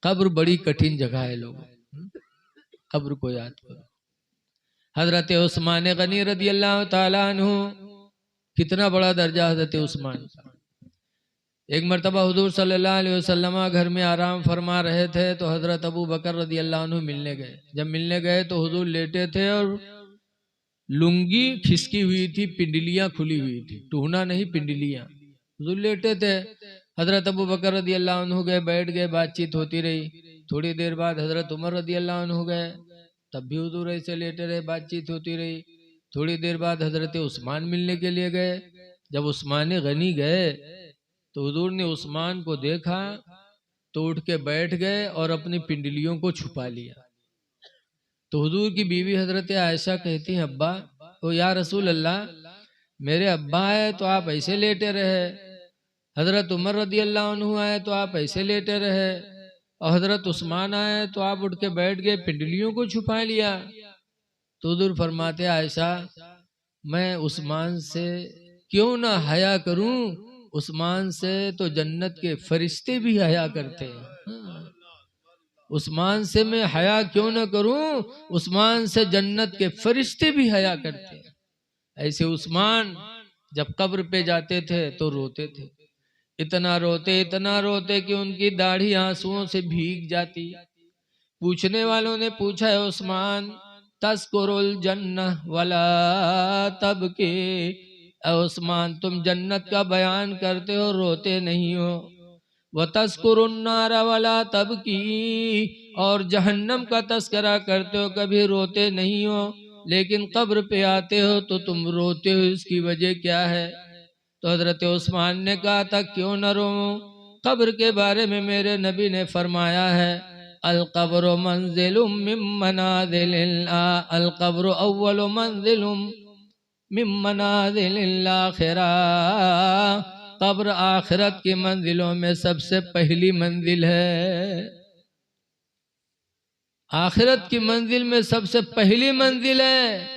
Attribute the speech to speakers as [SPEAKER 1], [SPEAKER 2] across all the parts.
[SPEAKER 1] कब्र बड़ी कठिन जगह है लोगों, कब्र को याद करो। हजरत उस्मान गनी रदी अल्लाह ताला अन्हु, कितना बड़ा दर्जा हजरत उस्मान। एक मरतबा हुजूर सल्लल्लाहु अलैहि वसल्लम घर में आराम फरमा रहे थे तो हजरत अबू बकर रदी अल्लाह अन्हु मिलने गए। जब मिलने गए तो हुजूर लेटे थे और लुंगी खिसकी हुई थी, पिंडलियां खुली हुई थी, टूहना नहीं पिंडलियां। हुजूर लेटे थे, हजरत अबू बकर रदी अल्लाह अन्हु गए, बैठ गए, बातचीत होती रही। थोड़ी देर बाद हजरत उमर रदी अल्लाह अन्हु गए, तब भी हुजूर ऐसे लेटे रहे, बातचीत होती रही। थोड़ी देर बाद हजरत उस्मान मिलने के लिए गए। जब उस्मान गनी गए तो हुजूर ने उस्मान को देखा तो उठ के बैठ गए और अपनी पिंडलियों को छुपा लिया। तो हुजूर की बीवी हजरत आयशा कहती हैं, अब्बा ओ या रसूल अल्लाह, मेरे अब्बा है तो आप ऐसे लेटे रहे, हजरत उमर रदी अल्लाह अन्हु आए तो आप ऐसे लेटे रहे, और हजरत उस्मान आए तो आप उठ के बैठ गए, पिंडलियों को छुपा लिया। तो हुजूर फरमाते, आयशा मैं उस्मान से क्यों ना हया करूं, उस्मान से तो जन्नत के फरिश्ते भी हया करते हैं। उस्मान से मैं हया क्यों ना करूं, उस्मान से जन्नत के फरिश्ते भी हया करते हैं। ऐसे उस्मान जब कब्र पे जाते थे तो रोते थे, इतना रोते कि उनकी दाढ़ी आंसुओं से भीग जाती। पूछने वालों ने पूछा, है उस्मान तस्कुरुल जन्नह वला तबकी, उस्मान तुम जन्नत का बयान करते हो रोते नहीं हो, व तस्कुरुन्नार वला तबकी, और जहन्नम का तस्करा करते हो कभी रोते नहीं हो, लेकिन कब्र पे आते हो तो तुम रोते हो, इसकी वजह क्या है? तो हजरत उस्मान ने कहा था, क्यों न रोऊं, कब्र के बारे में मेरे नबी ने फरमाया है, अल कब्र मंजिलुम मिन मनाजिलिल अल कब्र अव्वलु मंजिलुम मिन मनाजिलिल आखिरा, कब्र आखिरत की मंजिलों में सबसे पहली मंजिल है। आखिरत की मंजिल में सबसे पहली मंजिल है,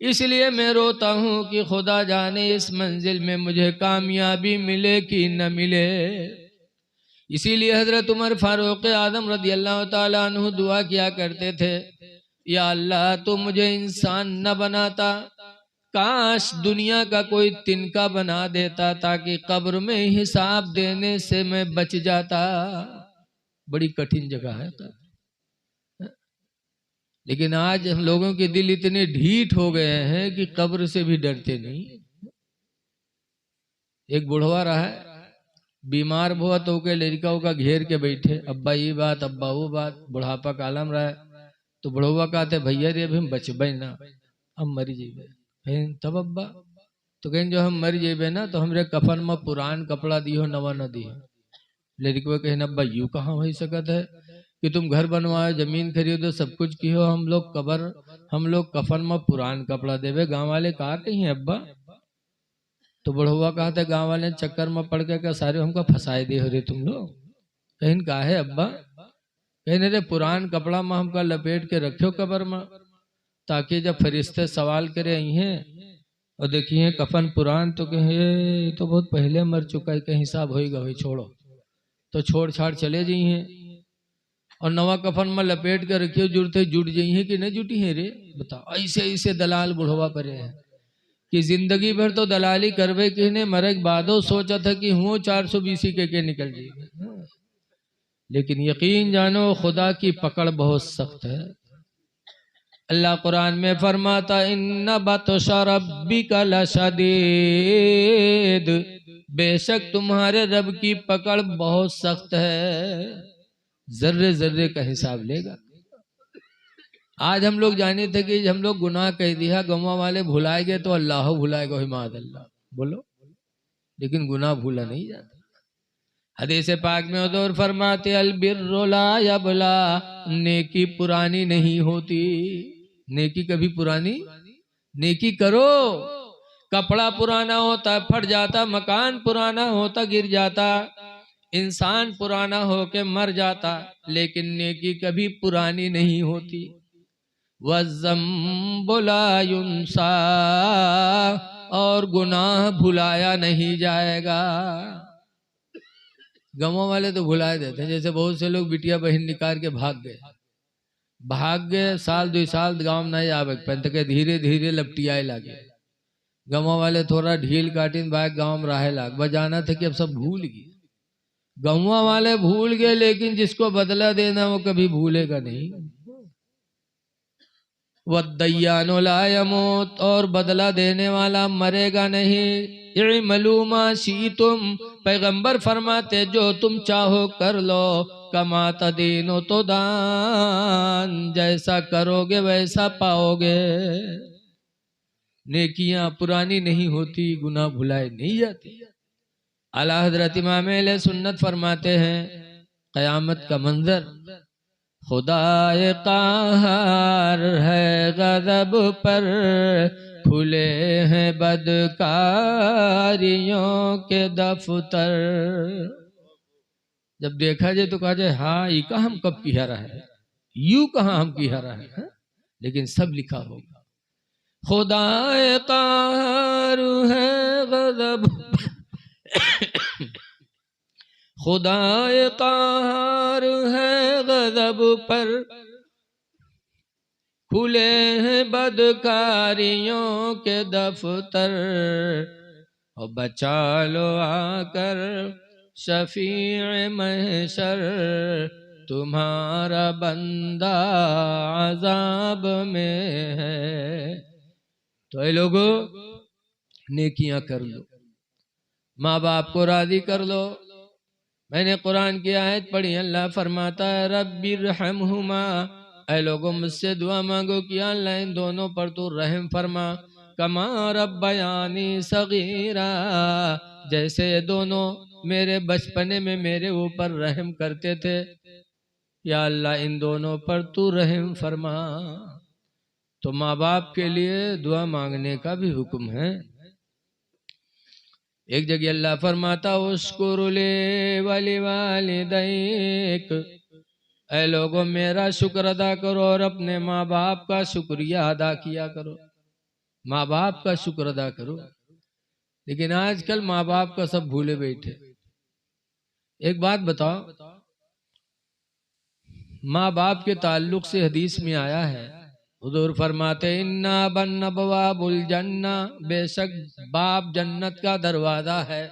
[SPEAKER 1] इसलिए मैं रोता हूं कि खुदा जाने इस मंजिल में मुझे कामयाबी मिले कि न मिले। इसीलिए हजरत उमर फारूक आजम रदी अल्लाह ताला अन्हु दुआ किया करते थे, या अल्लाह तू मुझे इंसान न बनाता, काश दुनिया का कोई तिनका बना देता ताकि कब्र में हिसाब देने से मैं बच जाता। बड़ी कठिन जगह है कब्र। लेकिन आज हम लोगों के दिल इतने ढीठ हो गए हैं कि कब्र से भी डरते नहीं। एक बुढ़वा रहा है, बीमार हुआ तो के लड़का का घेर के बैठे, अब्बा ये बात अब्बा वो बात, बुढ़ापा का आलम रहा है। तो बुढ़वा कहते, भैया रे अभी हम बचबे ना, हम मरी जेबे। तब अब्बा तो कहें जो हम मर जेबे ना तो हमरे कफन में पुरान कपड़ा दियो नवा न दियो। लड़के कहें, अब्बा यूं कहाँ हो सकत है कि तुम घर बनवाओ, जमीन खरीदो, सब कुछ कियो, हम लोग कफन में पुरान कपड़ा देवे, गांव वाले कहा कहीं अब्बा। तो बुढ़वा कहते, गांव वाले चक्कर में पड़ के क्या सारे हमको फंसाए दे हो रे तुम लोग। कहीं कहा है अब्बा, कहने रे पुरान कपड़ा में हमका लपेट के रखो कब्र में, ताकि जब फरिश्ते सवाल करे आई हैं और देखिए कफन पुरान तो कहे तो बहुत पहले मर चुका है, कहीं हिसाब होएगा भाई छोड़ो, तो छोड़ छाड़ चले जाइए। और नवा कफन में लपेट कर रखियो, जुड़ते जुट जाइए कि नहीं जुटी है रे बताओ। ऐसे ऐसे दलाल बुढ़वा परे हैं कि जिंदगी भर तो दलाली करवे कि ने मरे बादो सोचा था कि हूँ 420 के निकल जाएगी। लेकिन यकीन जानो खुदा की पकड़ बहुत सख्त है। अल्लाह कुरान में फरमाता, इन्ना बतशा रब्बिका लशदीद, बेशक तुम्हारे रब की पकड़ बहुत सख्त है, जर्रे जर्रे का हिसाब लेगा। आज हम लोग जाने थे कि हम लोग गुनाह कह दिया, गवा वाले भुलाएंगे तो अल्लाह भुलाएगा, हिमाद अल्लाह बोलो, लेकिन गुनाह भूला नहीं जाता। हदीस पाक में हुजूर फरमाते, अल बिर्रु ला यबला, नेकी पुरानी नहीं होती। नेकी कभी पुरानी, नेकी करो, कपड़ा पुराना होता फट जाता, मकान पुराना होता गिर जाता, इंसान पुराना होके मर जाता, लेकिन नेकी कभी पुरानी नहीं होती। वज़्ज़म्बु ला युंसा, और गुनाह भुलाया नहीं जाएगा। गाँव वाले तो भुला देते हैं। जैसे बहुत से लोग बिटिया बहन निकाल के भाग गए, साल 2 साल गाँव नहीं आवे पंत के धीरे धीरे लपटियाए लागे। गाँव वाले थोड़ा ढील काटिन बाग गाँव में रहे लाग बजाना था कि अब सब भूल गए। गाँव वाले भूल गए, लेकिन जिसको बदला देना वो कभी भूलेगा नहीं। वद्दय्यानो ला यमूत, और बदला देने वाला मरेगा नहीं। इअमलूमा शीतुम, पैगंबर फरमाते जो तुम चाहो कर लो। कमा तदीनो तो दान, जैसा करोगे वैसा पाओगे। नेकियां पुरानी नहीं होती, गुनाह भुलाए नहीं जाती। आला हजरत इमाम अहले सुन्नत फरमाते हैं कयामत का मंजर, खुदाए क़हार है गज़ब पर, खुले हैं बदकारियों के दफ्तर। जब देखा जाए तो कहा जाए हाँ ये कहा हम कब किया रहा है, यूं कहा हम किया रहा है, लेकिन सब लिखा होगा। खुदाए क़हार है गज़ब खुदाए क़हार है गज़ब पर, खुले हैं बदकारियों के दफ्तर। और बचा लो आकर शफीए महशर, तुम्हारा बंदा अज़ाब में है। तो ऐ लोगों नेकियां कर लो, माँ बाप को राजी कर लो। मैंने कुरान की आयत पढ़ी, अल्लाह फरमाता है रब्बिरहमहुमा, ऐ लोगों मुझसे दुआ मांगो कि अल्लाह इन दोनों पर तू रहम फरमा। कमा रब्बयानी सगीरा, जैसे ये दोनों मेरे बचपने में मेरे ऊपर रहम करते थे, या अल्लाह इन दोनों पर तू रहम फरमा। तो माँ बाप के लिए दुआ मांगने का भी हुक्म है। एक जगह अल्लाह फरमाता उस्कुरुले वली वालिदैक, ऐ लोगों मेरा शुक्र अदा करो और अपने माँ बाप का शुक्रिया अदा किया करो। माँ बाप का शुक्र अदा करो। लेकिन आजकल माँ बाप का सब भूले बैठे। एक बात बताओ, माँ बाप के ताल्लुक से हदीस में आया है, हुजूर फरमाते इन्ना बन बवाबुल जन्ना, बेशक बाप जन्नत का दरवाजा है।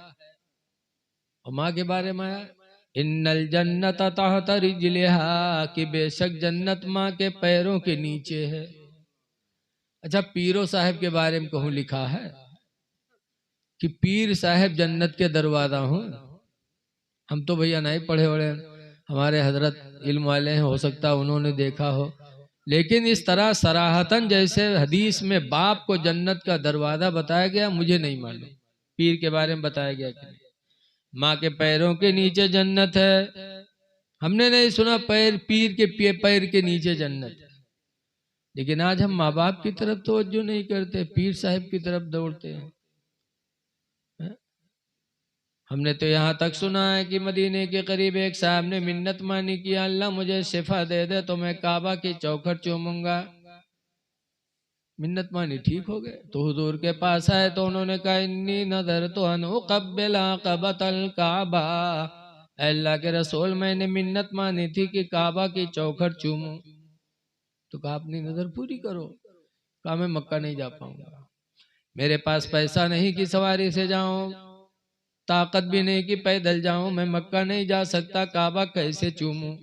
[SPEAKER 1] और माँ के बारे में आया इन्नल जन्नत तहत रिजलिहा, कि बेशक जन्नत माँ के पैरों के नीचे है। अच्छा, पीरो साहब के बारे में कहूँ लिखा है कि पीर साहब जन्नत के दरवाजा हूँ। हम तो भैया नहीं पढ़े वढ़े, हमारे हजरत इल्म वाले हैं, हो सकता उन्होंने देखा हो, लेकिन इस तरह सराहतन जैसे हदीस में बाप को जन्नत का दरवाजा बताया गया, मुझे नहीं मालूम पीर के बारे में बताया गया कि नहीं। माँ के पैरों के नीचे जन्नत है, हमने नहीं सुना पैर पीर के पैर के नीचे जन्नत है। लेकिन आज हम माँ बाप की तरफ तवज्जो नहीं करते, पीर साहब की तरफ दौड़ते हैं। हमने तो यहाँ तक सुना है कि मदीने के करीब एक साहब ने मिन्नत मानी कि अल्लाह मुझे शिफा दे दे तो मैं काबा की चौखट चूमूंगा। मिन्नत मानी, ठीक हो गए। तो हुजूर के पास आए तो उन्होंने कहा इन्नी नजर तो अनुक़ब्बिला क़बतल काबा, अल्लाह के रसूल मैंने मिन्नत मानी थी कि काबा की चौखट चूमूं। तो कहा अपनी नजर पूरी करो। कहा मैं मक्का नहीं जा पाऊंगा, मेरे पास पैसा नहीं कि सवारी से जाऊं, ताकत भी नहीं कि पैदल जाऊं, मैं मक्का नहीं जा सकता, काबा कैसे चूमूं।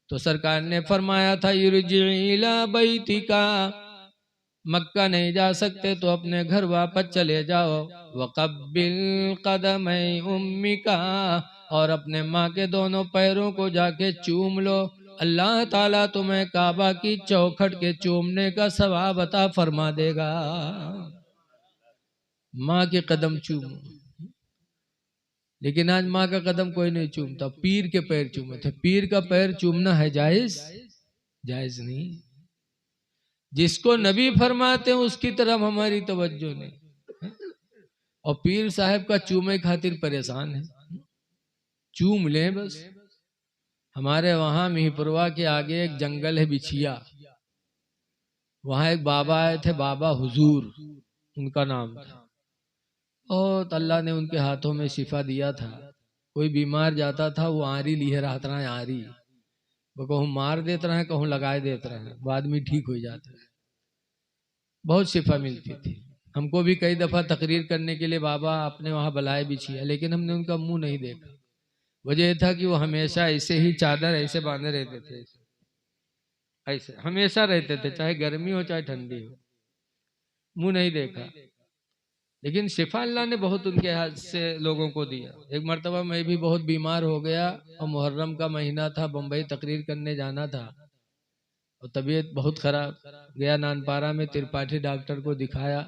[SPEAKER 1] तो सरकार ने फरमाया था युरजी इला बैतिका, मक्का नहीं जा सकते तो अपने घर वापस चले जाओ। वक़ब्बिल क़दमै उम्मिका, और अपने माँ के दोनों पैरों को जाके चूम लो, अल्लाह ताला तुम्हें काबा की चौखट के चूमने का सवाब अता फरमा देगा। माँ के कदम चूमो। लेकिन आज माँ का कदम कोई नहीं चूमता, पीर के पैर चूमे थे। पीर का पैर चूमना है जायज? जायज नहीं। जिसको नबी फरमाते हैं उसकी तरफ हमारी तवज्जो नहीं, और पीर साहब का चूमे खातिर परेशान है। चूम ले बस। हमारे वहां मिहीपुरवा के आगे एक जंगल है बिछिया, वहां एक बाबा आए थे, बाबा हुजूर उनका नाम था। और अल्लाह ने उनके हाथों में शिफा दिया था। कोई बीमार जाता था वो आरी लिए रहता रहा, आरी वो कहूँ मार देते रहे, कहूँ लगाए देते रहे, वो आदमी ठीक हो जाता है। बहुत शिफा मिलती थी। हमको भी कई दफा तकरीर करने के लिए बाबा अपने वहां बुलाए भी छिया, लेकिन हमने उनका मुंह नहीं देखा। वजह था कि वो हमेशा ऐसे ही चादर ऐसे बांधे रहते थे, ऐसे हमेशा रहते थे, चाहे गर्मी हो चाहे ठंडी हो, मुंह नहीं देखा। लेकिन शिफा अल्लाह ने बहुत उनके हाथ से लोगों को दिया। एक मर्तबा मैं भी बहुत बीमार हो गया और मुहर्रम का महीना था, बम्बई तकरीर करने जाना था और तबीयत बहुत खराब। गया नानपारा में त्रिपाठी डॉक्टर को दिखाया,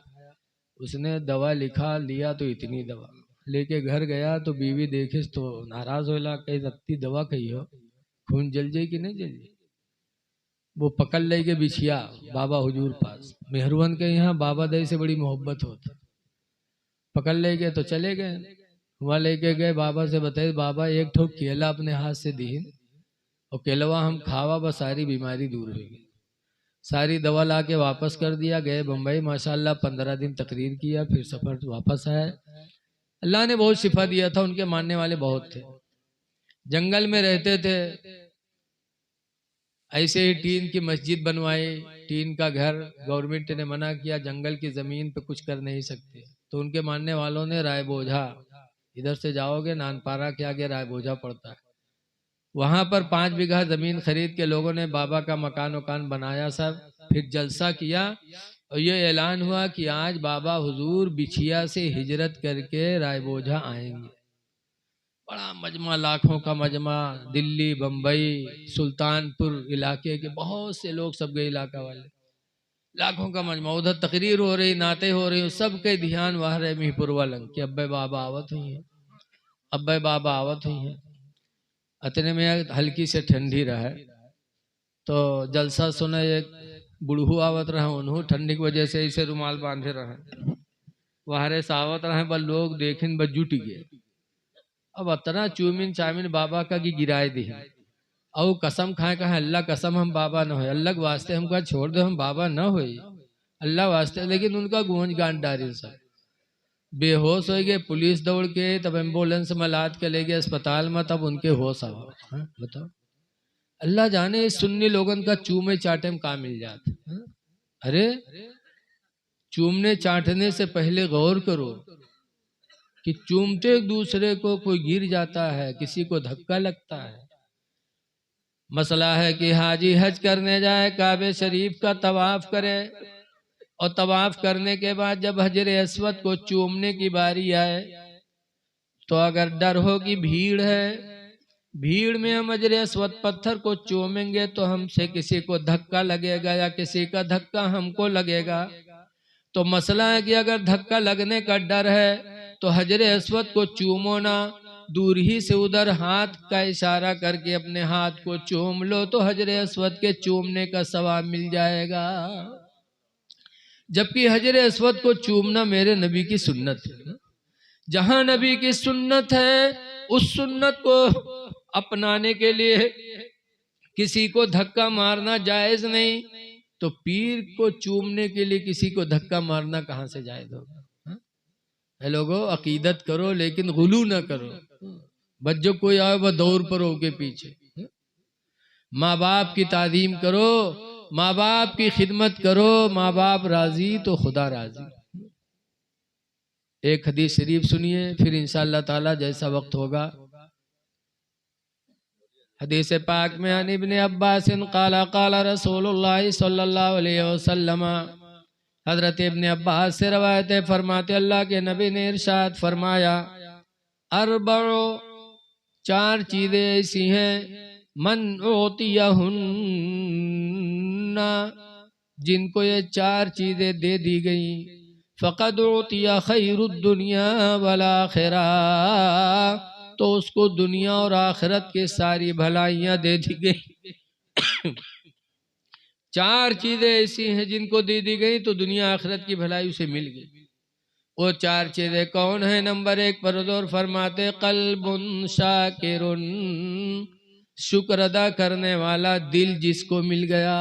[SPEAKER 1] उसने दवा लिखा, लिया तो इतनी दवा लेके घर गया तो बीवी देखी तो नाराज होला, कही रत्ती दवा कही हो, खून जल जाए कि नहीं जल जाए। वो पकड़ ले के बिछिया बाबा हुजूर पास, मेहरवन के यहाँ बाबा दई से बड़ी मोहब्बत होती। पकड़ ले गए तो चले गए, वहाँ लेके गए बाबा से बताए, बाबा एक ठोक केला अपने हाथ से दी और केलवा हम खावा, बस सारी बीमारी दूर हो गई। सारी दवा ला के वापस कर दिया। गए बम्बई, माशाल्लाह 15 दिन तकरीर किया, फिर सफर वापस आया। अल्लाह ने बहुत शिफा दिया था, उनके मानने वाले बहुत थे। जंगल में रहते थे, ऐसे ही टीन की मस्जिद बनवाई, टीन का घर। गवर्नमेंट ने मना किया, जंगल की जमीन पे कुछ कर नहीं सकते, तो उनके मानने वालों ने राय बोझा, इधर से जाओगे नानपारा के आगे राय बोझा पड़ता है, वहां पर 5 बीघा जमीन खरीद के लोगों ने बाबा का मकान वकान बनाया सब। फिर जलसा किया और ये ऐलान हुआ कि आज बाबा हुजूर बिछिया से हिजरत करके रायबोझा आएंगे। बड़ा मजमा, लाखों का मजमा, दिल्ली बम्बई सुल्तानपुर इलाके के बहुत से लोग, सब गए इलाका वाले, लाखों का मजमा। उधर तकरीर हो रही, नाते हो रही, सबके ध्यान वहां रहे मीरपुर वालन कि अब्बे बाबा आवत हुई है, अब्बे बाबा आवत हुई है। अतने में हल्की से ठंडी रहे तो जलसा सुना, एक बुढ़ू आवत रहे, उन्हों ठंडी की वजह से इसे रुमाल बांधे रहे, वहारे सावत रहे, बस लोग देखिन बस जुट गए। अब अतना चूमिन चामिन बाबा का की गिराए दी, और कसम खाए कहा अल्लाह कसम हम बाबा न हो, अल्लाह के वास्ते हमका छोड़ दो, हम बाबा न हो अल्लाह वास्ते। लेकिन उनका गूंज गान डारी सब बेहोश हो गए। पुलिस दौड़ के तब एम्बुलेंस में लाद के ले गए अस्पताल में, तब उनके होश आवा। बताओ, अल्लाह जाने इस सुन्नी लोगन का चूमे चाटे में कहाँ मिल जाता। अरे चूमने चाटने से पहले गौर करो कि चूमते एक दूसरे को कोई गिर जाता है, किसी को धक्का लगता है। मसला है कि हाजी हज करने जाए, काबे शरीफ का तवाफ करे और तवाफ करने के बाद जब हजर अस्वद को चूमने की बारी आए तो अगर डर हो कि भीड़ है, भीड़ में हम हजर अस्वद पत्थर को चूमेंगे तो हमसे किसी को धक्का लगेगा या किसी का धक्का हमको लगेगा। तो मसला है कि अगर धक्का लगने का डर है तो हजर अस्वद को चूमो ना, दूर ही से उधर हाथ का इशारा करके अपने हाथ को चूम लो तो हजर अस्वद के चूमने का सवाब मिल जाएगा। जबकि हजर अस्वद को चूमना मेरे नबी की सुन्नत है। जहां नबी की सुन्नत है उस सुन्नत को अपनाने के लिए किसी को धक्का मारना जायज नहीं, तो पीर को चूमने के लिए किसी को धक्का मारना कहां से जायज होगा। है लोगों, अकीदत करो लेकिन गुलू ना करो। बस जो कोई आए वह दौड़ पड़ो के पीछे। माँ बाप की तादीम करो, माँ बाप की खिदमत करो, माँ बाप राजी तो खुदा राजी। एक हदीस शरीफ सुनिए, फिर इंशाअल्लाह ताला जैसा वक्त होगा। हदीस पाक में अन इब्ने अब्बास क़ाला क़ाला रसूलुल्लाह सल्लल्लाहु अलैहि वसल्लम, हजरत इब्ने अब्बास से रवायत है, फरमाते अल्लाह के नबी ने इरशाद फरमाया, अरबअ 4 चीजें ऐसी हैं, मन उतियहुन्ना, जिनको ये 4 चीजें दे दी गई, फ़क़द उतिया खैरुद दुनिया वल आखिरा, तो उसको दुनिया और आखिरत की सारी भलाइयां दे दी गई। 4 चीजें ऐसी हैं जिनको दे दी गई तो दुनिया आखिरत की भलाई उसे मिल गई। वो 4 चीजें कौन है? नंबर 1 परदोर फरमाते, कल्बुन शाकिरुन, शुक्र अदा करने वाला दिल जिसको मिल गया।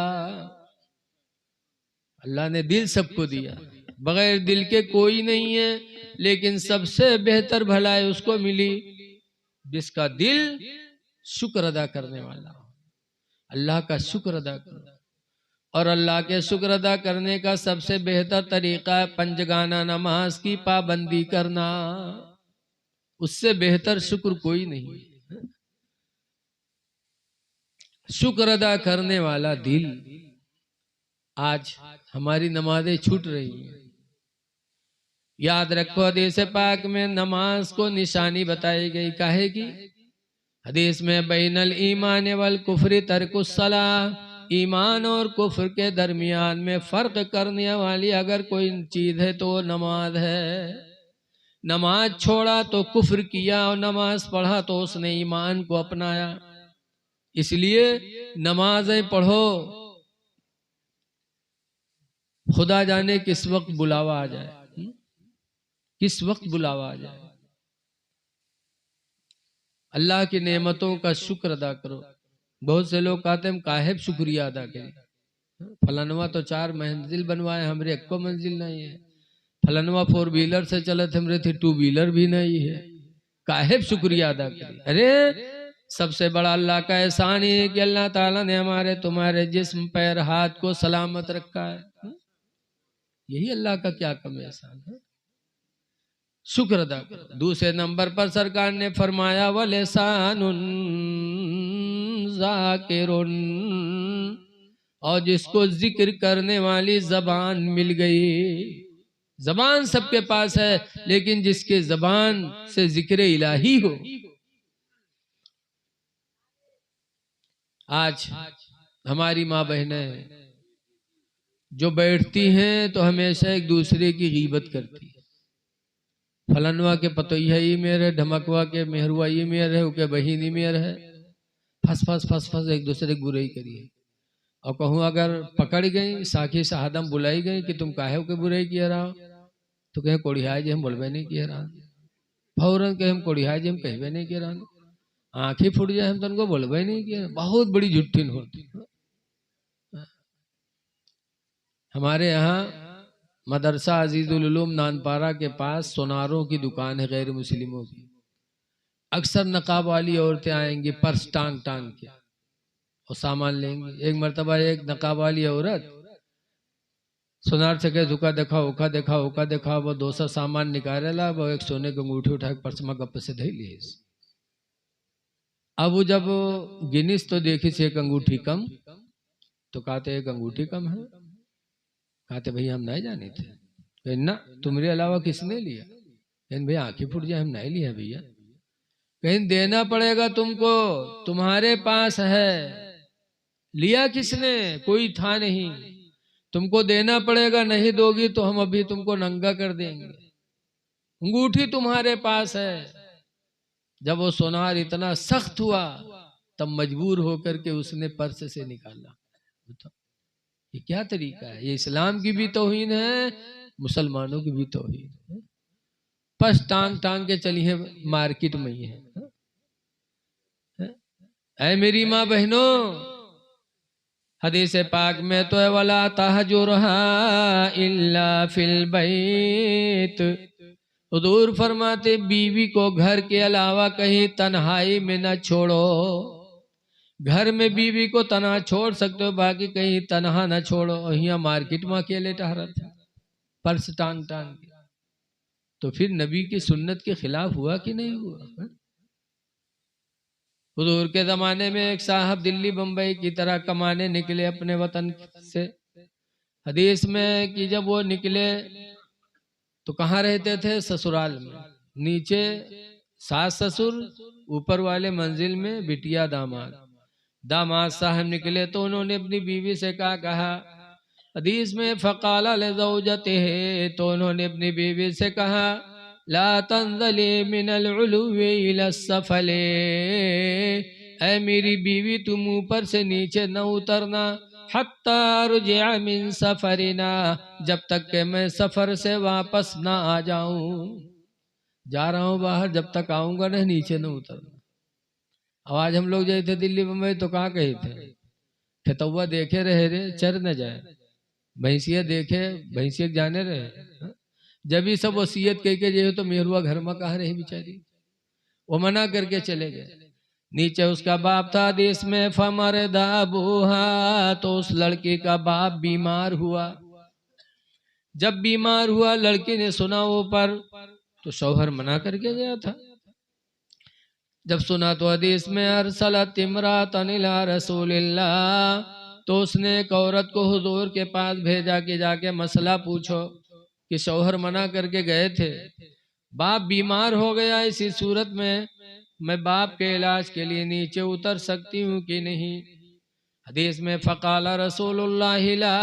[SPEAKER 1] अल्लाह ने दिल सबको दिया, बगैर दिल के कोई नहीं है, लेकिन सबसे बेहतर भलाई उसको मिली जिसका दिल शुक्र अदा करने वाला हो, अल्लाह का शुक्र अदा करो। और अल्लाह के शुक्र अदा करने का सबसे बेहतर तरीका है पंजगाना नमाज की पाबंदी करना। उससे बेहतर शुक्र कोई नहीं। शुक्र अदा करने वाला दिल। आज हमारी नमाजें छूट रही हैं। याद रखो हदीस पाक में नमाज को निशानी बताई गई, काहे की? हदीस में बैनल ईमान वल कुफ्री तर्कुस सलाह, ईमान और कुफ्र के दरमियान में फर्क करने वाली अगर कोई चीज है तो वो नमाज है। नमाज छोड़ा तो कुफ्र किया और नमाज पढ़ा तो उसने ईमान को अपनाया। इसलिए नमाजें पढ़ो, खुदा जाने किस वक्त बुलावा आ जाए, किस वक्त बुलावा आ जाए। अल्लाह की नेमतों का शुक्र अदा करो। बहुत से लोग कहते हैं हम काहे शुक्रिया अदा करें, फलानवा तो 4 मंजिल बनवाए, हमरे एको मंजिल नहीं है। फलानवा 4 व्हीलर से चले थे, हमरे थे 2 व्हीलर भी नहीं है, काहे शुक्रिया अदा करें। अरे सबसे बड़ा अल्लाह का एहसान ही है कि अल्लाह ताला ने हमारे तुम्हारे जिस्म पैर हाथ को सलामत रखा है। यही अल्लाह का क्या कम एहसान है, शुक्र अदा करो। दूसरे नंबर पर सरकार ने फरमाया वलिसानुन ज़ाकिरुन, और जिसको जिक्र करने वाली जबान मिल गई। जबान सबके पास है, लेकिन जिसके जबान से जिक्र इलाही हो। आज हमारी माँ बहनें जो बैठती हैं तो हमेशा एक दूसरे की गीबत करती है। फलनवा के पतोइया ही मेर है, ढमकवा के मेहरुआ ही मेर है, उके बहिनी मेर है, फस फस फस फस एक दूसरे की बुराई करिए। और कहूँ अगर पकड़ गई साखी शहादम बुलाई गई कि तुम काहे के बुराई किया रहा, तो कहे कोड़िहाय जी हम बोलबे नहीं किया रहा, फौरन कहे हम कोड़िहाय जी हम कहबे नहीं किया रहा, आंखें फूट जाए हम तुमको बोलबे नहीं किया। बहुत बड़ी झुट्ठिन होती। हमारे यहाँ मदरसा अजीजुल उलूम नानपारा के पास सोनारों की दुकान है गैर मुस्लिमों की। अक्सर नकाब वाली औरतें आएंगी पर्स टांग टांग के और सामान लेंगी। एक मर्तबा एक नकाब वाली औरत सोनार से कहे धुका देखा ओखा देखा ओखा देखा, वो 200 सामान निकालेला, वो एक सोने की अंगूठी उठा के पर्स में गप से धई ली। अब वो जब गिनीस तो देखी से एक अंगूठी कम, तो कहते एक अंगूठी कम है। कहते भैया हम नहीं जाने थे। ना तुम्हारे अलावा किसने लिया? कहीं भैया आंखें फूट जाए हम नहीं लिया भैया। कहीं देना पड़ेगा तुमको, तुम्हारे पास है, लिया किसने? कोई था नहीं, तुमको देना पड़ेगा, नहीं दोगी तो हम अभी तुमको नंगा कर देंगे। अंगूठी तुम्हारे पास है। जब वो सोनार इतना सख्त हुआ तब मजबूर होकर के उसने पर्स से निकाला। ये क्या तरीका है? ये इस्लाम की भी तौहीन है, मुसलमानों की भी तौहीन है। पर्स टांग टांग के चली है मार्केट में ही है। ऐ मेरी माँ बहनों, हदीस पाक में तो है वला तहजुरहा इल्ला फिल बैत। हुजूर फरमाते बीवी को घर के अलावा कहीं तन्हाई में न छोड़ो। घर में बीवी को तन्हा छोड़ सकते हो, बाकी कहीं तन्हा न छोड़ो। यहाँ मार्केट में अकेले टहरा था पर्स टांग टांग के, तो फिर नबी की सुन्नत के खिलाफ हुआ कि नहीं हुआ? हुजूर के जमाने में एक साहब दिल्ली बम्बई की तरह कमाने निकले अपने वतन से। हदीस में कि जब वो निकले तो कहाँ रहते थे? ससुराल में। नीचे सास ससुर, ऊपर वाले मंजिल में बिटिया दामाद। दामाद साहब निकले तो उन्होंने अपनी बीवी से कहा हदीस में फ़क़ाला लिज़ौजतिही, तो उन्होंने अपनी बीवी से कहा ला तंज़ली मिनल उलुव्वि इलस्सफ़ली, ऐ मेरी बीवी तुम ऊपर से नीचे न उतरना, हत्ता रुजिअ मिन सफरिना, जब तक के मैं सफर से वापस ना आ जाऊं। जा रहा हूं बाहर, जब तक आऊंगा ना नीचे न उतरना। अब आज हम लोग गए थे दिल्ली में तो कहाँ गए थे? खेतौआ देखे रहे रे चर न जाए, भैंसिया देखे भैंसिया जाने रहे। जब भी सब वसीयत कह के जो तो मेहरुआ घर में कहाँ रही बेचारी, वो मना करके चले गए। नीचे उसका बाप था, देश में फमरदा बूहा, तो उस लड़की का बाप बीमार हुआ। जब बीमार हुआ, लड़की ने सुना ऊपर, तो शौहर मना करके गया था। जब सुना तो हदीस में अरसलत इमरातन इला रसूलिल्लाह, तो उसने एक औरत को हुजूर के पास भेजा कि जाके मसला पूछो कि शौहर मना करके गए थे, बाप बीमार हो गया, इसी सूरत में मैं बाप के इलाज के लिए नीचे उतर सकती हूँ कि नहीं। हदीस में फ़क़ाल रसूलुल्लाह ला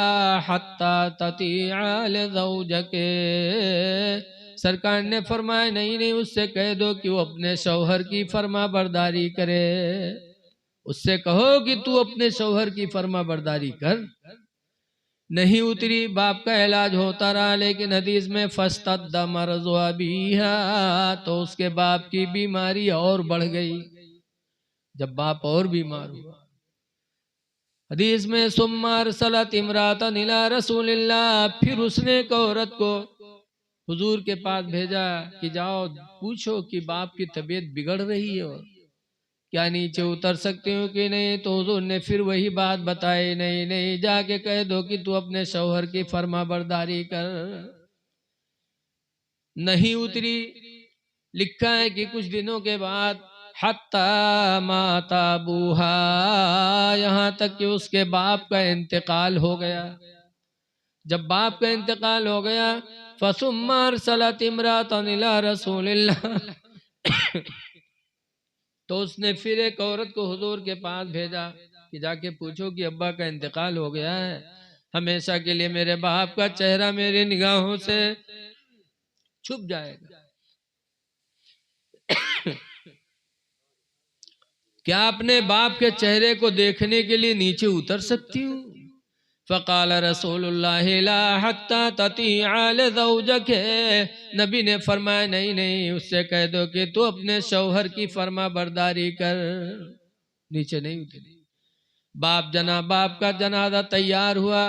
[SPEAKER 1] हत्ता ततीअ लिज़ौजके, सरकार ने फरमाया नहीं नहीं, उससे कह दो कि वो अपने शौहर की फर्मा बरदारी करे। उससे कहो कि तू अपने शौहर की फर्मा बरदारी कर। नहीं उतरी, बाप का इलाज होता रहा, लेकिन हदीस में फस्तद्द मरज़ु अबीहा, तो उसके बाप की बीमारी और बढ़ गई। जब बाप और बीमार हुआ, हदीस में सुम्मा अरसलत इमरातन इला रसूलिल्लाह, फिर उसने एक औरत को हुजूर के पास भेजा कि जाओ पूछो कि बाप की तबीयत बिगड़ रही है और क्या नीचे उतर सकती हूँ कि नहीं। तो हुजूर ने फिर वही बात बताई, नहीं नहीं, जाके कह दो कि तू अपने शौहर की फर्मा बरदारी कर। नहीं उतरी। लिखा है कि कुछ दिनों के बाद हत्ता माता बूहा, यहाँ तक कि उसके बाप का इंतकाल हो गया। जब बाप का इंतकाल हो गया, फसुम्मा अरसलत इमरातन इला रसूलिल्लाह, तो उसने फिर एक औरत को हुजूर के पास भेजा कि जाके पूछो कि अब्बा का इंतकाल हो गया है, हमेशा के लिए मेरे बाप का चेहरा मेरी निगाहों से छुप जाएगा। क्या अपने बाप के चेहरे को देखने के लिए नीचे उतर सकती हूँ। फ़क़ाल रसूलुल्लाह ला हत्ता ततीअ लिज़ौजके, नबी ने फरमाया नहीं नहीं, उससे कह दो कि तू अपने शौहर की फर्मा बरदारी कर। नीचे नहीं उतरी। बाप का जनाजा तैयार हुआ,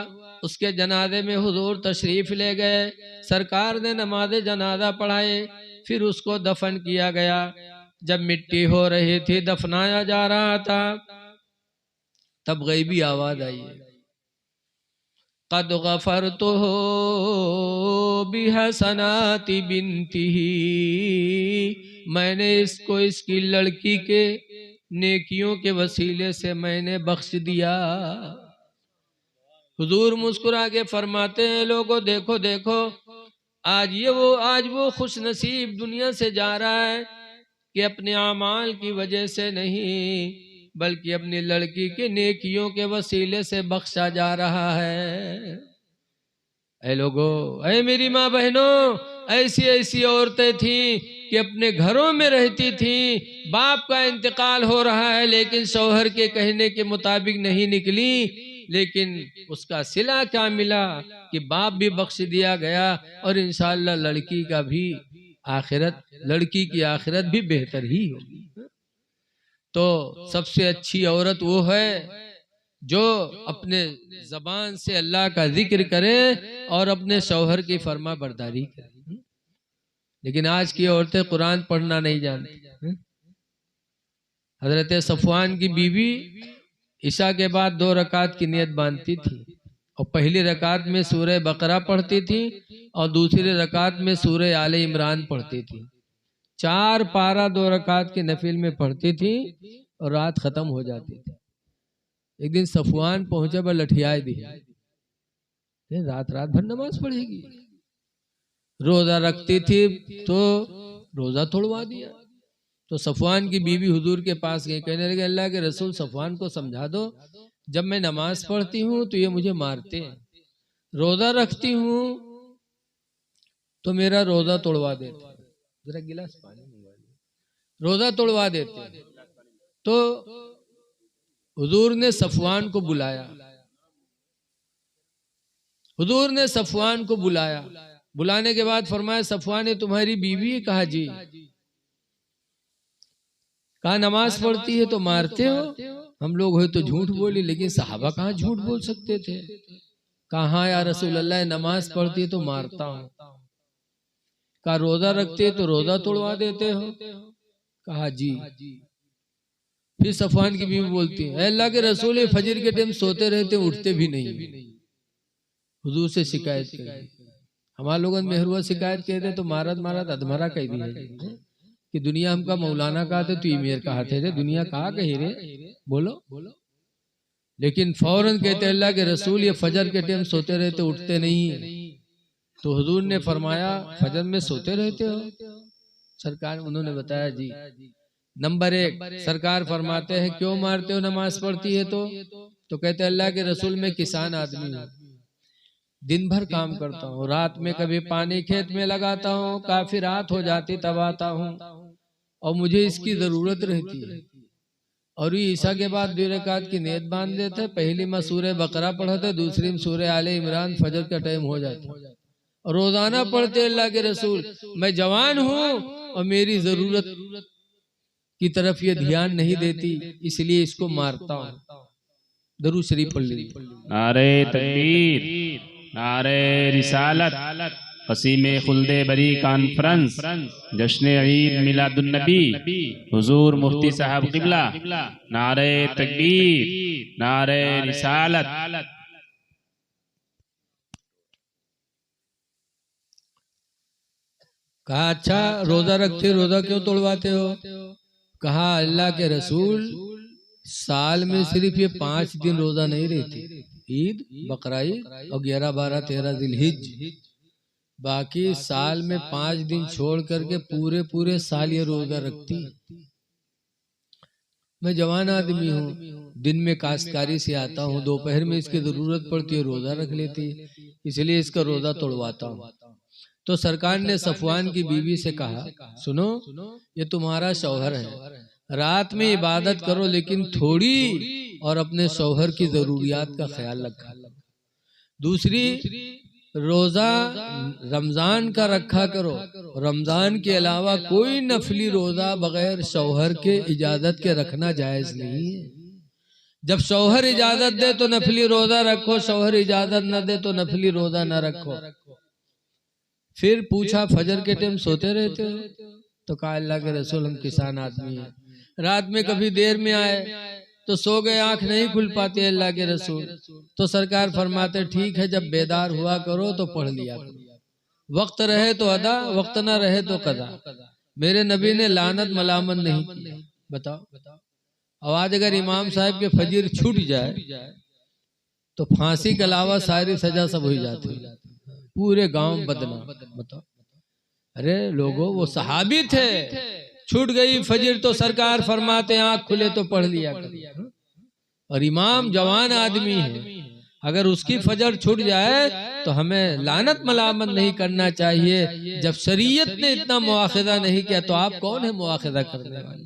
[SPEAKER 1] उसके जनाजे में हुजूर तशरीफ ले गए, सरकार ने नमाज जनाजा पढ़ाए, फिर उसको दफन किया गया। जब मिट्टी हो रही थी, दफनाया जा रहा था, तब गैबी आवाज आई है, कद गफरतुहु बिहसनाति बिन्तिही, मैंने इसको इसकी लड़की के नेकियों के वसीले से मैंने बख्श दिया। हुजूर मुस्कुरा के फरमाते हैं, लोगों देखो देखो, आज वो खुश नसीब दुनिया से जा रहा है कि अपने अमाल की वजह से नहीं, बल्कि अपनी लड़की के नेकियों के वसीले से बख्शा जा रहा है। ऐ लोगों, ऐ मेरी माँ बहनों, ऐसी ऐसी औरतें थीं कि अपने घरों में रहती थीं, बाप का इंतकाल हो रहा है लेकिन शौहर के कहने के मुताबिक नहीं निकली, लेकिन उसका सिला क्या मिला कि बाप भी बख्श दिया गया और इंशाअल्लाह लड़की का भी आखिरत, लड़की की आखिरत भी बेहतर ही होगी। तो सबसे अच्छी औरत वो है जो अपने जबान से अल्लाह का जिक्र करे और अपने शौहर की फर्मा बरदारी करे। लेकिन आज की औरतें कुरान पढ़ना नहीं जानती। हजरत सफवान की बीवी ईशा के बाद 2 रकात की नियत बांधती थी और पहली रकात में सूरह बकरा पढ़ती थी और दूसरी रकात में सूरह आले इमरान पढ़ती थी। 4 पारा 2 रकात के नफिल में पढ़ती थी और रात खत्म हो जाती थी। एक दिन सफवान पहुंचे पर लठियाए दी, रात भर नमाज पढ़ेगी। रोजा रखती थी तो रोजा तोड़वा दिया। तो सफवान की बीवी हुजूर के पास गई, कहने लगे अल्लाह के रसूल, सफवान को समझा दो, जब मैं नमाज पढ़ती हूँ तो ये मुझे मारते हैं, रोजा रखती हूँ तो मेरा रोजा तोड़वा देते हैं, जरा गिलास पानी मंगवा लो, रोजा तोड़वा देते हैं। तो हुजूर ने सफवान को बुलाया, हुजूर ने सफवान को बुलाया, बुलाने के बाद फरमाया सफवान ने तुम्हारी बीवी है? कहा जी। कहा नमाज पढ़ती है तो मारते हो? हम लोग हो तो झूठ बोली, लेकिन सहाबा कहाँ झूठ बोल सकते थे। कहा या रसूल अल्लाह, नमाज पढ़ती है तो मारता हूँ। कहा रोजा रखते है तो रोजा तोड़वा देते हो? कहा जी। फिर सफवान की बीवी बोलती है, अल्लाह के रसूल फजर के टाइम सोते रहते उठते भी नहीं, हुजूर से शिकायत करी। हमारे लोगों में मेहरुआ शिकायत कहते तो मारत मारत अधमरा कह दिया कि दुनिया हमका मौलाना कहा थे, तू इमेर कहा थे, दुनिया कहा कही रे, बोलो। लेकिन फौरन कहते अल्लाह के रसूल ये फजर के टाइम सोते रहते उठते नहीं। तो हुजूर ने फरमाया फजर में सोते रहते हो? सरकार उन्होंने बताया जी। नंबर 1 सरकार फरमाते हैं क्यों मारते हो नमाज पढ़ती है तो कहते अल्लाह के रसूल मैं किसान आदमी हूँ, दिन भर काम करता हूँ, रात में कभी पानी खेत में लगाता हूँ, काफी रात हो जाती तब आता हूँ और मुझे इसकी जरूरत रहती है। और ये ईसा के बाद 2 रकात की नियत बांध देते, पहली में सूरह बकरा पढ़ते, दूसरी में सूरह आले इमरान, फजर का टाइम हो जाता और रोजाना पढ़ते अल्लाह के रसूल मैं जवान हूँ और मेरी जरूरत की तरफ ये ध्यान नहीं देती इसलिए इसको मारता हूँ। दरूद शरीफ पढ़ लीजिए।
[SPEAKER 2] नारे तकबीर, नारे रिसालत, वसीम खुल्दे बरी कॉन्फ्रेंस, जश्न ईद मिलादुन्नबी, हुजूर मुफ्ती साहब किबला। नारे तकबीर, नारे रिसालत।
[SPEAKER 1] कहा अच्छा रोजा रखते, रोजा क्यों तोड़वाते हो? कहा अल्लाह के रसूल साल में सिर्फ ये 5 दिन रोजा नहीं रहती, ईद बकरा ईद और 11, 12, 13 जिलहिज, बाकी साल में 5 दिन छोड़ करके पूरे साल ये रोजा रखती। मैं जवान आदमी हूँ, दिन में काश्तकारी से आता हूँ, दोपहर में इसकी जरूरत पड़ती है, रोजा रख लेती, इसलिए इसका रोजा तोड़वाता हूँ। तो सरकार ने सफवान की बीवी से कहा सुनो ये तुम्हारा शौहर है, रात में इबादत करो लेकिन थोड़ी, और अपने शौहर की जरूरियात का ख्याल रखा। दूसरी रोजा रमजान का रखा करो, रमजान के अलावा कोई नफली रोजा बगैर शौहर के इजाजत के रखना जायज नहीं है। जब शौहर इजाजत दे तो नफली रोजा रखो, शौहर इजाजत न दे तो नफली रोजा न रखो। फिर पूछा फजर के टाइम सोते रहते हो? तो कहा अल्लाह के रसूल हम किसान आदमी हैं, रात में कभी देर में आए तो सो गए, आंख नहीं खुल पाती अल्लाह के रसूल। तो सरकार फरमाते ठीक है जब बेदार हुआ करो तो पढ़ लिया करो, वक्त रहे तो अदा, वक्त ना रहे तो कदा। मेरे नबी ने लानत मलामत नहीं किया। बताओ अब आज अगर इमाम साहब के फजर छूट जाए तो फांसी के अलावा सारी सजा सब हो जाती है, पूरे गांव बदनाम। बताओ अरे लोगों वो सहाबी थे, छूट गई फजर तो सरकार फरमाते आंख खुले तो पढ़ लिया कर। और इमाम जवान आदमी है, अगर उसकी फजर छूट जाए तो हमें लानत मलामत नहीं करना चाहिए। जब शरीयत ने इतना मुआखिदा नहीं किया तो आप कौन है मुआखिदा करने वाले?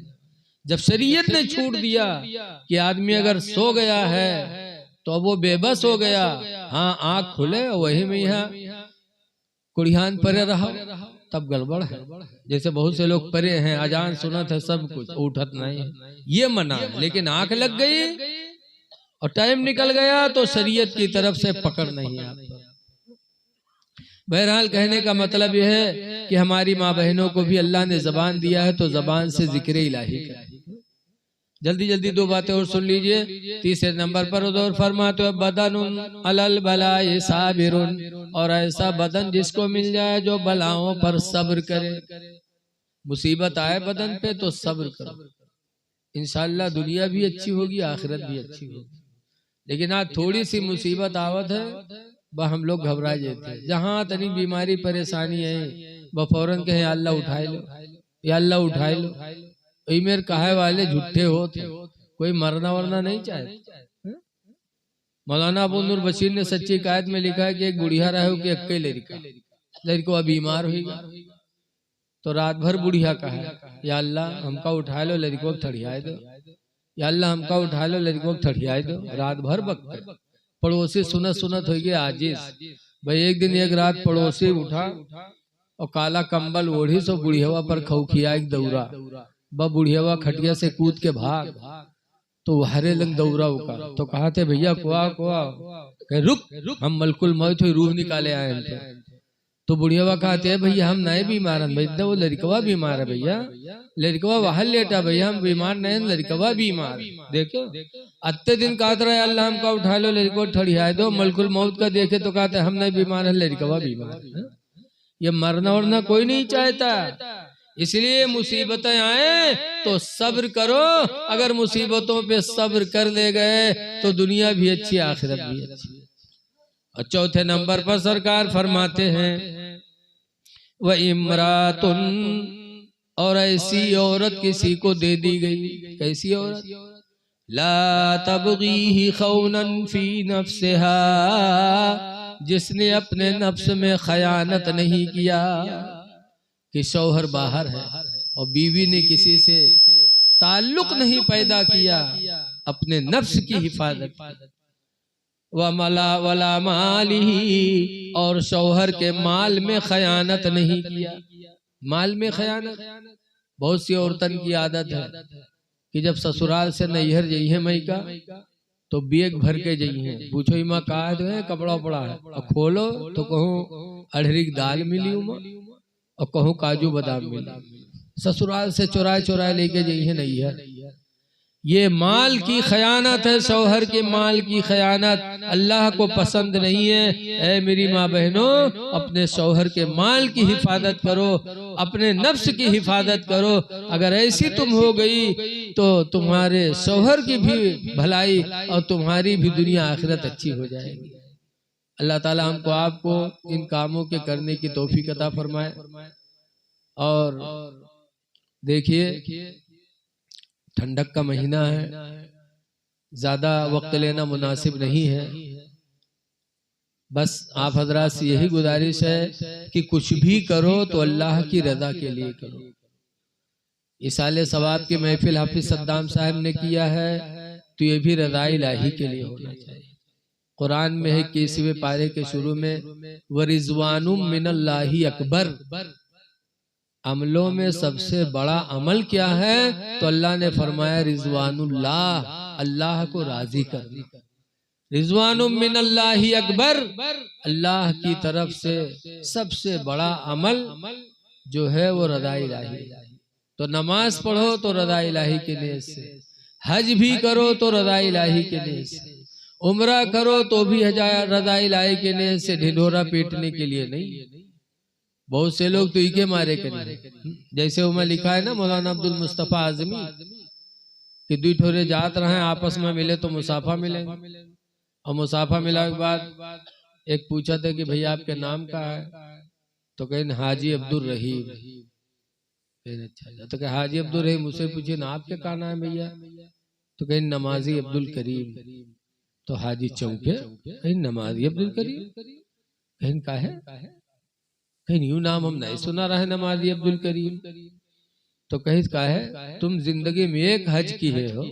[SPEAKER 1] जब शरीयत ने छूट दिया कि आदमी अगर सो गया है तो वो बेबस हो गया, हाँ आंख खुले वही में यहाँ कुड़ियान परे रहा, तब गड़बड़ है। जैसे बहुत से लोग परे हैं, अजान सुना था सब कुछ, उठत नहीं है, ये मना है। लेकिन आंख लग गई और टाइम निकल गया तो शरीयत की तरफ से पकड़ नहीं आता। बहरहाल कहने का मतलब यह है कि हमारी माँ बहनों को भी अल्लाह ने जबान दिया है तो जबान से जिक्र इलाही करें। जल्दी जल्दी 2 बातें और सुन लीजिए। तीसरे नंबर पर हुजूर फरमाते हैं बदनुन अलल बलाए साबिरुन, और ऐसा बदन जिसको मिल जाए जो बलाओं पर सब्र करे। मुसीबत आए बदन पे तो सब्र करो, इंशाअल्लाह दुनिया भी अच्छी होगी आखिरत भी अच्छी होगी। लेकिन आज थोड़ी सी मुसीबत आवत है वह हम लोग घबरा जाते हैं। जहाँ तनी बीमारी परेशानी है वह फौरन कहे अल्लाह उठाए लो, या अल्लाह उठाए लो। मेरे कहे वाले झूठे होते, कोई मरना वरना नहीं चाहे। मौलाना अबू नूर बशीर ने सच्ची कायद में लिखा है कि एक बुढ़िया रहे कि अक्के लड़को बीमार होगा तो रात भर बुढ़िया कहा या अल्लाह हमका उठा लो लड़को ठड़ियाए दो, या अल्लाह हमका उठा लो लड़को ठड़ियाए दो। रात भर बकते पड़ोसी सुनत सुनत हो गए आजिज। भाई एक दिन एक रात पड़ोसी उठा और काला कंबल ओढ़ी सो बुढ़िया पर खौखिया एक दौरा, ब बुढ़िया खटिया से कूद के भाग तो हरे लंग दौरा उका। तो कहा थे भैया कुआ कुआ, रुक हम मलकुल मौत हुई रूह निकाले आए थे। तो बुढ़िया कहते हैं भैया हम नए बीमार हैं भैया, वो लड़कवा बीमार है भैया, लड़कवा बाहर लेटा भैया, हम बीमार नहीं, लड़कवा बीमार। देखो अत्ते दिन कहते रहे अल्लाह हमका उठा लो, लड़को ठड़िया दो, मलकुल मौत का देखे तो कहते हम नहीं बीमार है, लड़कवा बीमार है। ये मरना वरना कोई नहीं चाहता, इसलिए मुसीबतें आए तो सब्र करो। अगर मुसीबतों पे सब्र कर ले गए तो दुनिया भी अच्छी, आखिरत भी अच्छी। और चौथे नंबर पर सरकार फरमाते हैं व इमरातुन, और ऐसी औरत किसी को दे दी गई, कैसी औरत, ला तबगीही खौनन फी नफ्सिहा, जिसने अपने नफ्स में खयानत नहीं किया, कि शौहर बाहर है और बीवी ने किसी से ताल्लुक नहीं पैदा किया, अपने नफ्स की हिफाजत, वला मालिही, और शौहर के माल में खयानत नहीं किया। माल में खयानत बहुत सी औरतन की आदत है कि जब ससुराल से नैहर जइहे मई का तो बैग भर के जइहे, पूछो इमा कहा है कपड़ा पड़ा है, और खोलो तो कहूँ अढ़री की दाल मिली उमा, और कहूँ काजू बादाम मिली, ससुराल से चुराए चुराए लेके जइहे नैहर। ये माल की खयानत है, शौहर के माल की खयानत अल्लाह को पसंद नहीं है। ऐ मेरी माँ बहनों, अपने शौहर के माल की हिफाजत करो, अपने नफ्स की हिफाजत करो। अगर ऐसी तुम हो गई तो तुम्हारे शौहर की भी भलाई और तुम्हारी भी दुनिया आखिरत अच्छी हो जाएगी। अल्लाह ताला हमको आपको इन कामों के करने की तौफीक अता फरमाए। और देखिए ठंडक का महीना है, ज्यादा वक्त लेना मुनासिब नहीं है। बस आप हजरात से यही गुजारिश है कि कुछ भी करो तो अल्लाह की रजा के लिए करो। इसाले सवाब की महफिल हाफिज सद्दाम साहब ने किया है तो ये भी रजा इलाही के लिए होना चाहिए। कुरान में है 21वें पारे के शुरू में वरिज़वानुम मिनल्लाहि अकबर, अमलों में सबसे बड़ा अमल क्या है, तो अल्लाह ने फरमाया रिजवानुल्लाह, अल्लाह को राजी करना। रिजवानुम मिनल्लाहि अकबर, अल्लाह की तरफ से सबसे बड़ा अमल जो है वो रज़ा इलाही। तो नमाज पढ़ो तो रज़ा इलाही के नियत से, हज भी करो तो रज़ा इलाही के नियत से, उम्रा करो तो भी रज़ा इलाही के नियत से, ढिढोरा पीटने के लिए नहीं। बहुत से लोग तो इके मारे करें, जैसे उमें लिखा है ना मौलाना अब्दुल मुस्तफा आजमी कि दुई ठोरे जात रहे आपस में मिले तो मुसाफा मिलेंगे, और मुसाफा मिला के बाद एक पूछा था कि भैया आपके नाम क्या है, तो कहें हाजी अब्दुल रहीम। अच्छा, तो कहे हाजी अब्दुल रहीम, मुझसे पूछे ना आपके क्या नाम है भैया, तो कहें नमाजी अब्दुल करीम। तो हाजी चौंके, कहीं नमाजी अब्दुल करीम, कहीं का है, कहीं यूं नाम हम नहीं सुना रहे नमाजी अब्दुल करीम। तो कहीं का है तुम जिंदगी में एक हज की है हो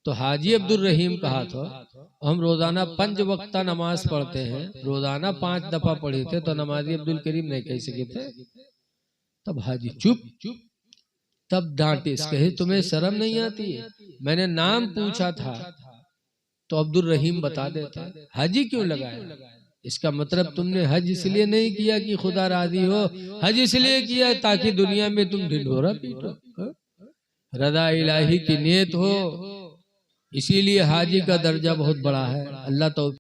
[SPEAKER 1] तो हाजी अब्दुल रहीम कहा था। हम रोजाना 5 वक्त नमाज पढ़ते हैं, रोजाना 5 दफा पढ़े थे, तो नमाजी अब्दुल करीम नहीं कह सके थे। तब हाजी चुप, तब डांटे, कहे तुम्हें शर्म नहीं आती है, मैंने नाम पूछा था तो अब्दुल रहीम बता देता, हाजी क्यों लगाया? इसका मतलब तुमने हज इसलिए नहीं किया कि खुदा राजी हो, हज इसलिए किया ताकि दुनिया में तुम ढिढोरा पीटो, रज़ा इलाही की नियत हो। इसीलिए हाजी का दर्जा बहुत बड़ा है। अल्लाह तो